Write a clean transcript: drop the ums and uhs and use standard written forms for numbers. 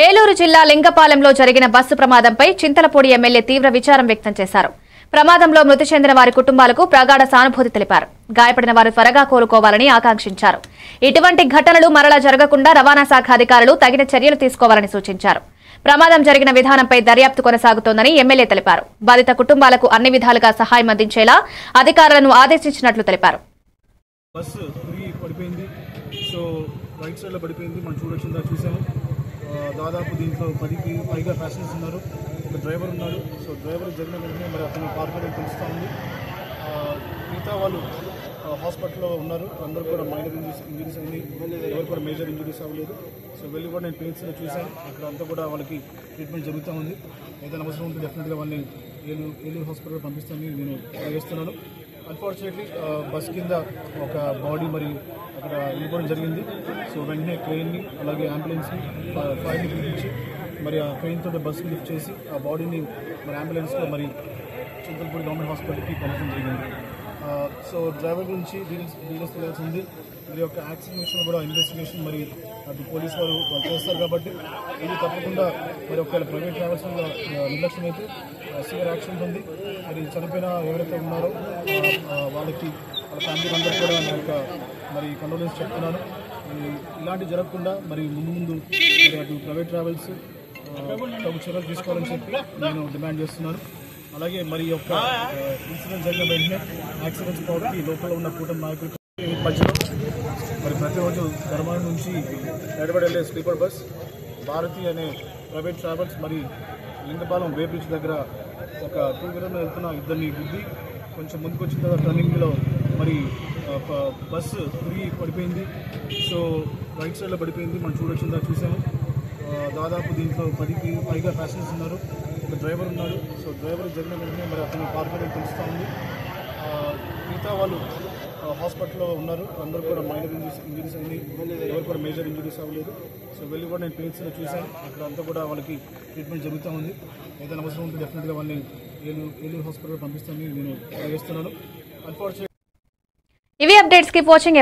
ఏలూరు జిల్లా లింగపాలెంలో జరిగిన బస్సు ప్రమాదంపై చింతలపూడి ఎమ్మెల్యే తీవ్ర విచారం వ్యక్తం చేశారు. ప్రమాదంలో మృతి చెందిన వారి కుటుంబాలకు ప్రగాఢ సానుభూతి తెలిపారు. గాయపడిన వారు త్వరగా కోలుకోవాలని ఆకాంక్షించారు. ఇటువంటి ఘటనలు మరలా జరగకుండా రవాణా శాఖ అధికారులు తగిన చర్యలు తీసుకోవాలని సూచించారు. ప్రమాదం జరిగిన విధానంపై దర్యాప్తు కొనసాగుతోందని ఎమ్మెల్యే తెలిపారు. బాధిత కుటుంబాలకు అన్ని విధాలుగా సహాయం అందించేలా అధికారులను ఆదేశించినట్లు తెలిపారు. దాదాపు దీంట్లో 10కి పైగా ప్యాసింజర్స్ ఉన్నారు. ఒక డ్రైవర్ ఉన్నాడు. సో డ్రైవర్ జరిగిన వెంటనే మరి అతను కార్పొరేట్ తెలుస్తూ ఉంది. మిగతా వాళ్ళు హాస్పిటల్లో ఉన్నారు. అందరూ కూడా మైనర్ ఇంజరీస్ అయింది. ఎవరు కూడా మేజర్ ఇంజరీస్ అవ్వలేదు. సో వెళ్ళి కూడా నేను పేషెంట్స్లో చూశాను. అక్కడ అంతా కూడా వాళ్ళకి ట్రీట్మెంట్ జరుగుతూ ఉంది. ఏదైనా అవసరం ఉంటే డెఫినెట్గా వాళ్ళని ఏలూరు హాస్పిటల్ పంపిస్తానని నేను తెలియజేస్తున్నాను. అన్ఫార్చునేట్లీ బస్ కింద ఒక బాడీ మరి అక్కడ వెళ్ళిపోవడం జరిగింది. సో వెంటనే క్రెయిన్ని అలాగే అంబులెన్స్ని ఫైర్ని పిలిపించి మరి ఆ క్రెయిన్ తోటి బస్సుని లిఫ్ట్ చేసి ఆ బాడీని మరి అంబులెన్స్లో మరి చింతలపూడి గవర్నమెంట్ హాస్పిటల్కి పంపడం జరిగింది. సో డ్రైవర్ గురించి డీటెయిల్స్ తెలియాల్సింది. మరి యొక్క యాక్సిడెంట్ విషయంలో కూడా ఇన్వెస్టిగేషన్ మరి అటు పోలీసు వారు చేస్తారు కాబట్టి ఇది తప్పకుండా మరి ఒకవేళ ప్రైవేట్ ట్రావెల్స్ నిర్లక్ష్యం అయితే సివియర్ యాక్సిడెంట్ ఉంది. మరి చనిపోయిన ఎవరైతే ఉన్నారో వాళ్ళకి వాళ్ళ ఫ్యామిలీ అందరూ కూడా నా యొక్క మరి కండోలెన్స్ చెప్తున్నాను. ఇలాంటి జరగకుండా మరి ముందు మరి అటు ప్రైవేట్ ట్రావెల్స్ తగు చర్యలు తీసుకోవాలని చెప్పి నేను డిమాండ్ చేస్తున్నాను. అలాగే మరి యొక్క ఇన్సిడెంట్ జరిగిన వెంటనే యాక్సిడెంట్స్ స్పాట్కి లోపల ఉన్న కూటమి నాయకులు మధ్యలో మరి ప్రతిరోజు ధర్మారం నుంచి నడబడి వెళ్ళే స్లీపర్ బస్ భారతి అనే ప్రైవేట్ ట్రావెల్స్ మరి లింగపాలెం వే బ్రిడ్జ్ దగ్గర ఒక 2 వీలర్లో వెళ్తున్న ఇద్దరిని గుద్ది కొంచెం ముందుకు వచ్చిన తర్వాత టర్నింగ్లో మరి బస్సు తిరిగి పడిపోయింది. సో రైట్ సైడ్లో పడిపోయింది. మనం చూసాము. దాదాపు దీంట్లో 10కి పైగా ప్యాసింజర్స్ ఉన్నారు. ఒక డ్రైవర్ ఉన్నాడు. సో డ్రైవర్ జరిగిన వెంటనే మరి అతను కార్పొరేట్ తెలుస్తూ ఉంది. మిగతా వాళ్ళు హాస్పిటల్లో ఉన్నారు. అందరూ కూడా మైనర్ ఇంజరీస్ అయింది. ఎవరు కూడా మేజర్ ఇంజరీస్ అవ్వలేదు. సో వెళ్ళి కూడా నేను పేషెంట్స్లో చూశాను. అక్కడ అంతా కూడా వాళ్ళకి ట్రీట్మెంట్ జరుగుతూ ఉంది. ఏదైనా అవసరం ఉంటే డెఫినెట్గా వాళ్ళని ఏలూరు హాస్పిటల్ పంపిస్తానని నేను తెలియజేస్తున్నాను. అన్ఫార్చునేట్లీ ఇవి అప్డేట్స్. Keep watching.